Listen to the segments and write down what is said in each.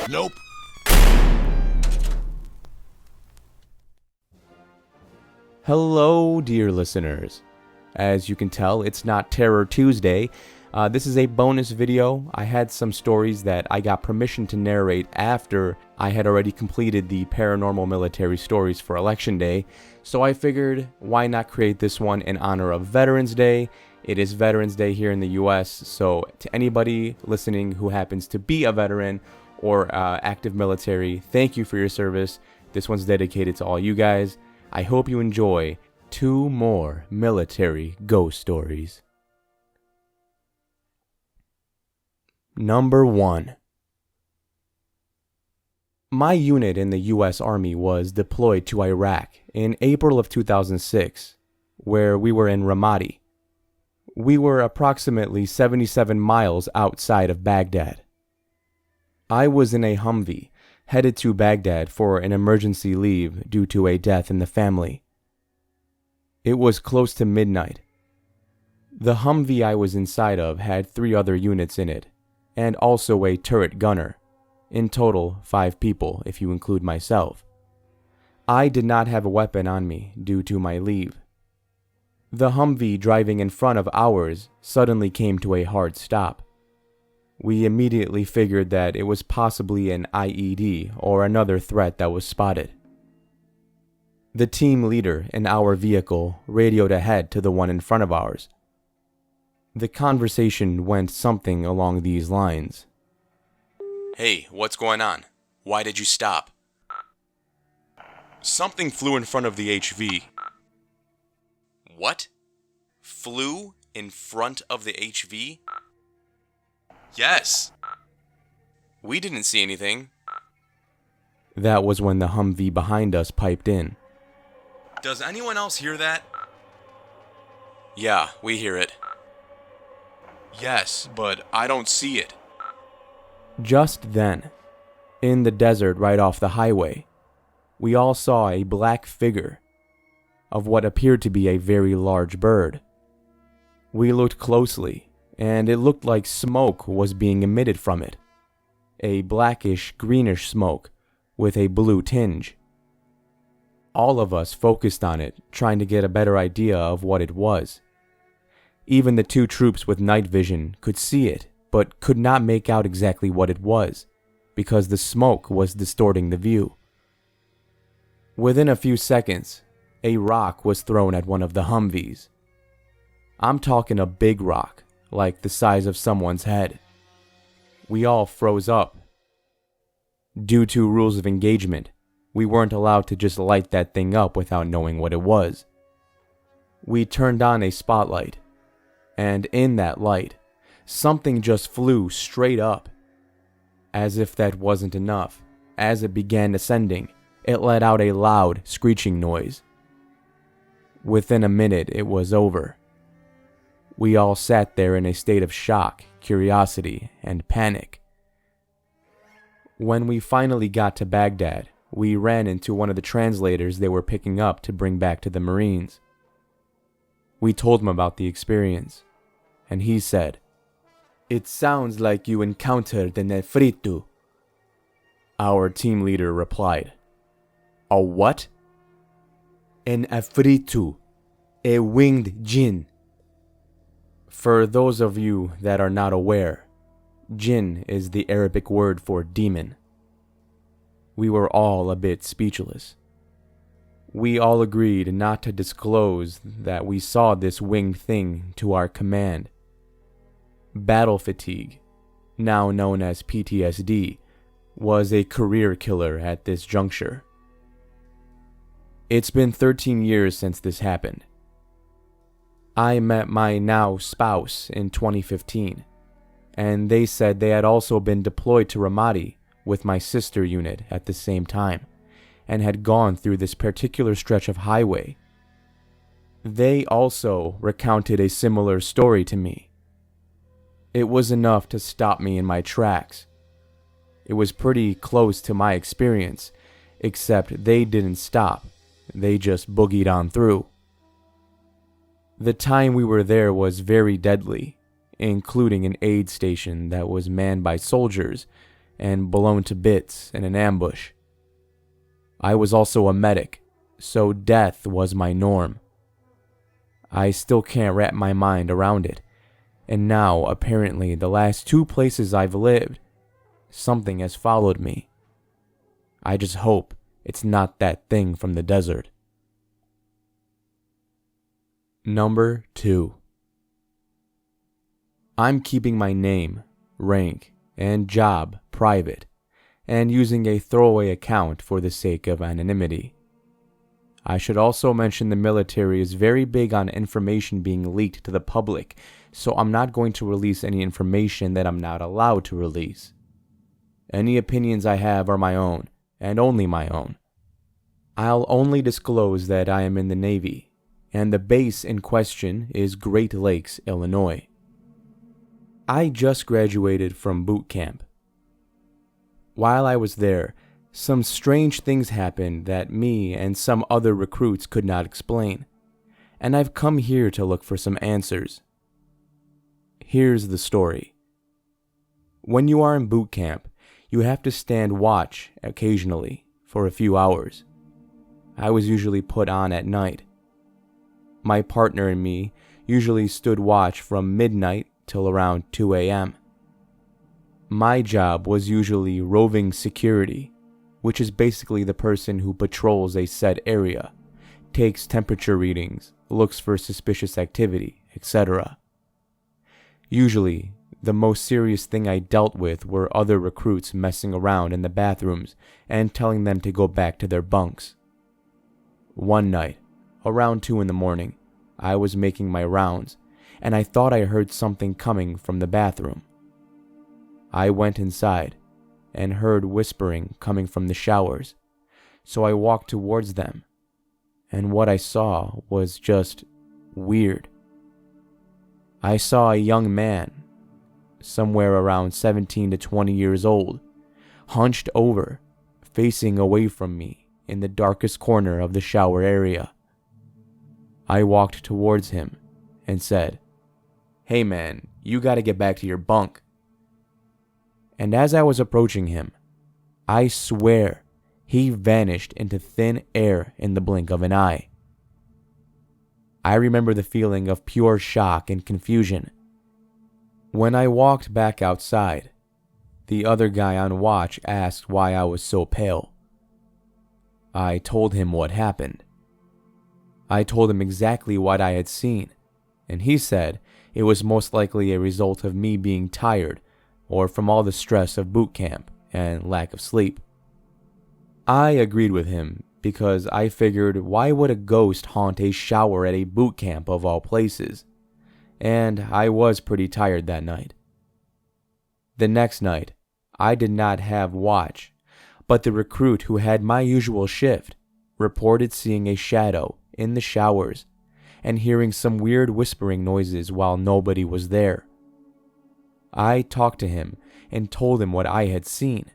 Nope. Hello, dear listeners. As you can tell, it's not Terror Tuesday. This is a bonus video. I had some stories that I got permission to narrate after I had already completed the paranormal military stories for Election Day, so I figured why not create this one in honor of Veterans Day. It is Veterans Day here in the US, so to anybody listening who happens to be a veteran or active military, thank you for your service. This one's dedicated to all you guys. I hope you enjoy 2 more military ghost stories. Number 1. My unit in the U.S. Army was deployed to Iraq in April of 2006, where we were in Ramadi. We were approximately 77 miles outside of Baghdad. I was in a Humvee, headed to Baghdad for an emergency leave due to a death in the family. It was close to midnight. The Humvee I was inside of had 3 other units in it, and also a turret gunner. In total, 5 people, if you include myself. I did not have a weapon on me due to my leave. The Humvee driving in front of ours suddenly came to a hard stop. We immediately figured that it was possibly an IED or another threat that was spotted. The team leader in our vehicle radioed ahead to the one in front of ours. The conversation went something along these lines. Hey, what's going on? Why did you stop? Something flew in front of the HV. What? Flew in front of the HV? Yes. We didn't see anything. That was when the Humvee behind us piped in. Does anyone else hear that? Yeah, we hear it. Yes, but I don't see it. Just then, in the desert right off the highway, we all saw a black figure of what appeared to be a very large bird. We looked closely, and it looked like smoke was being emitted from it. A blackish-greenish smoke with a blue tinge. All of us focused on it, trying to get a better idea of what it was. Even the 2 troops with night vision could see it, but could not make out exactly what it was, because the smoke was distorting the view. Within a few seconds, a rock was thrown at one of the Humvees. I'm talking a big rock, like the size of someone's head. We all froze up. Due to rules of engagement, we weren't allowed to just light that thing up without knowing what it was. We turned on a spotlight, and in that light, something just flew straight up. As if that wasn't enough, as it began ascending, it let out a loud, screeching noise. Within a minute, it was over. We all sat there in a state of shock, curiosity, and panic. When we finally got to Baghdad, we ran into one of the translators they were picking up to bring back to the Marines. We told him about the experience, and he said, "It sounds like you encountered an Efritu." Our team leader replied, "A what?" "An Efritu, a winged Djinn." For those of you that are not aware, Djinn is the Arabic word for demon. We were all a bit speechless. We all agreed not to disclose that we saw this winged thing to our command. Battle fatigue, now known as PTSD, was a career killer at this juncture. It's been 13 years since this happened. I met my now spouse in 2015, and they said they had also been deployed to Ramadi with my sister unit at the same time, and had gone through this particular stretch of highway. They also recounted a similar story to me. It was enough to stop me in my tracks. It was pretty close to my experience, except they didn't stop. They just boogied on through. The time we were there was very deadly, including an aid station that was manned by soldiers, and blown to bits in an ambush. I was also a medic, so death was my norm. I still can't wrap my mind around it, and now, apparently, the last 2 places I've lived, something has followed me. I just hope it's not that thing from the desert. Number 2. I'm keeping my name, rank, and job private, and using a throwaway account for the sake of anonymity. I should also mention the military is very big on information being leaked to the public, so I'm not going to release any information that I'm not allowed to release. Any opinions I have are my own, and only my own. I'll only disclose that I am in the Navy, and the base in question is Great Lakes, Illinois. I just graduated from boot camp. While I was there, some strange things happened that me and some other recruits could not explain, and I've come here to look for some answers. Here's the story. When you are in boot camp, you have to stand watch occasionally for a few hours. I was usually put on at night. My partner and me usually stood watch from midnight till around 2 a.m. My job was usually roving security, which is basically the person who patrols a set area, takes temperature readings, looks for suspicious activity, etc. Usually, the most serious thing I dealt with were other recruits messing around in the bathrooms and telling them to go back to their bunks. One night, around 2 in the morning, I was making my rounds, and I thought I heard something coming from the bathroom. I went inside and heard whispering coming from the showers, so I walked towards them, and what I saw was just weird. I saw a young man, somewhere around 17 to 20 years old, hunched over, facing away from me in the darkest corner of the shower area. I walked towards him and said, "Hey man, you gotta get back to your bunk." And as I was approaching him, I swear he vanished into thin air in the blink of an eye. I remember the feeling of pure shock and confusion. When I walked back outside, the other guy on watch asked why I was so pale. I told him what happened. I told him exactly what I had seen, and he said it was most likely a result of me being tired or from all the stress of boot camp and lack of sleep. I agreed with him because I figured, why would a ghost haunt a shower at a boot camp of all places? And I was pretty tired that night. The next night, I did not have watch, but the recruit who had my usual shift reported seeing a shadow in the showers and hearing some weird whispering noises while nobody was there. I talked to him and told him what I had seen.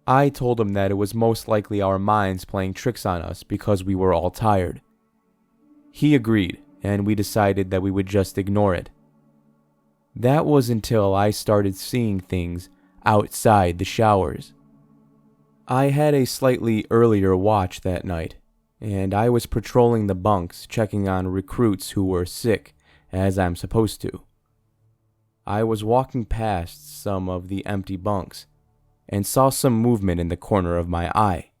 I told him that it was most likely our minds playing tricks on us because we were all tired. He agreed, and we decided that we would just ignore it. That was until I started seeing things outside the showers. I had a slightly earlier watch that night, and I was patrolling the bunks checking on recruits who were sick, as I'm supposed to. I was walking past some of the empty bunks and saw some movement in the corner of my eye.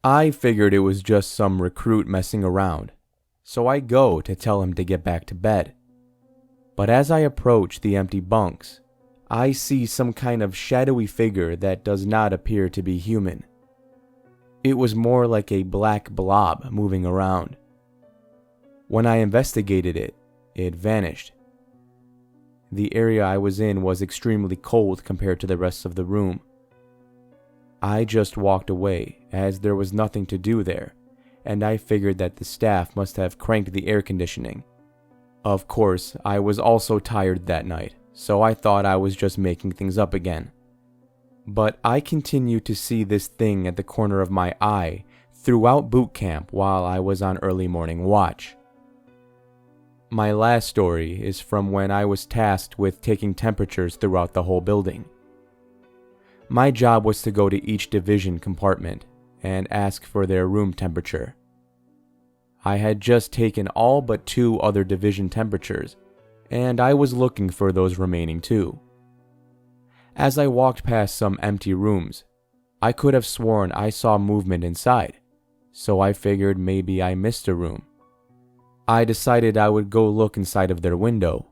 I figured it was just some recruit messing around, so I go to tell him to get back to bed. But as I approach the empty bunks, I see some kind of shadowy figure that does not appear to be human. It was more like a black blob moving around. When I investigated it, it vanished. The area I was in was extremely cold compared to the rest of the room. I just walked away as there was nothing to do there, and I figured that the staff must have cranked the air conditioning. Of course, I was also tired that night, so I thought I was just making things up again. But I continued to see this thing at the corner of my eye throughout boot camp while I was on early morning watch. My last story is from when I was tasked with taking temperatures throughout the whole building. My job was to go to each division compartment and ask for their room temperature. I had just taken all but 2 other division temperatures, and I was looking for those remaining 2. As I walked past some empty rooms, I could have sworn I saw movement inside, so I figured maybe I missed a room. I decided I would go look inside of their window.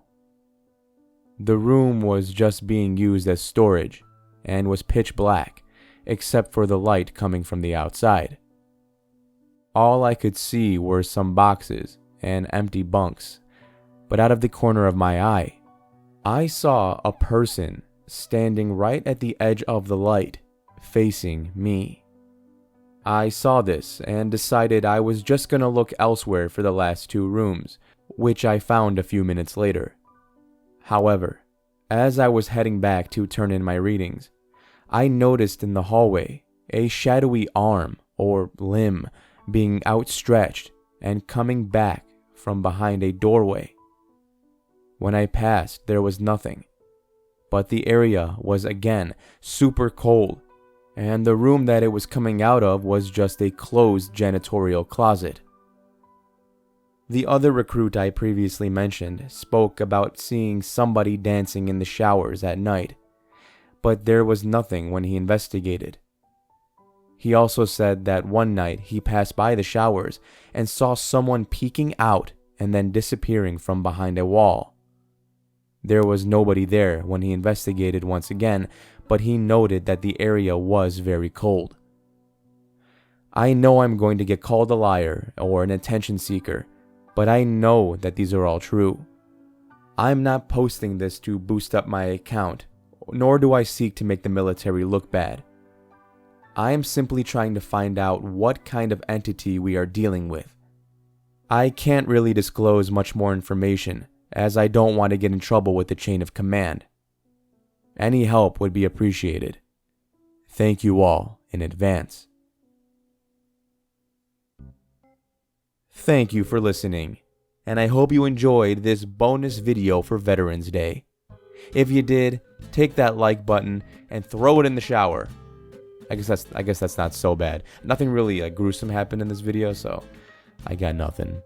The room was just being used as storage and was pitch black, except for the light coming from the outside. All I could see were some boxes and empty bunks, but out of the corner of my eye, I saw a person standing right at the edge of the light, facing me. I saw this and decided I was just gonna look elsewhere for the last 2 rooms, which I found a few minutes later. However, as I was heading back to turn in my readings, I noticed in the hallway a shadowy arm or limb being outstretched and coming back from behind a doorway. When I passed, there was nothing, but the area was again super cold, and the room that it was coming out of was just a closed janitorial closet. The other recruit I previously mentioned spoke about seeing somebody dancing in the showers at night, but there was nothing when he investigated. He also said that one night he passed by the showers and saw someone peeking out and then disappearing from behind a wall. There was nobody there when he investigated once again, but he noted that the area was very cold. I know I'm going to get called a liar or an attention seeker, but I know that these are all true. I'm not posting this to boost up my account, nor do I seek to make the military look bad. I am simply trying to find out what kind of entity we are dealing with. I can't really disclose much more information, as I don't want to get in trouble with the chain of command. Any help would be appreciated. Thank you all in advance. Thank you for listening, and I hope you enjoyed this bonus video for Veterans Day. If you did, take that like button and throw it in the shower. I guess that's not so bad. Nothing really gruesome happened in this video, so I got nothing.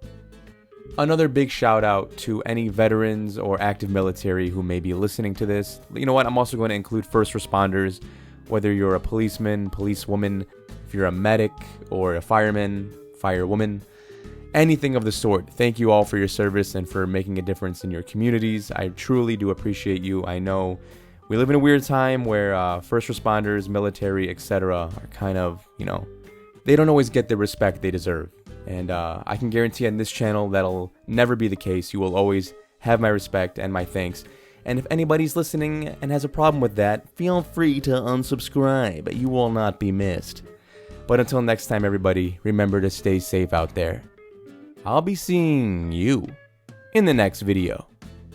Another big shout out to any veterans or active military who may be listening to this. You know what? I'm also going to include first responders, whether you're a policeman, policewoman, if you're a medic or a fireman, firewoman, anything of the sort. Thank you all for your service and for making a difference in your communities. I truly do appreciate you. I know we live in a weird time where first responders, military, etc. are kind of, they don't always get the respect they deserve. And I can guarantee on this channel that'll never be the case. You will always have my respect and my thanks. And if anybody's listening and has a problem with that, feel free to unsubscribe. You will not be missed. But until next time, everybody, remember to stay safe out there. I'll be seeing you in the next video.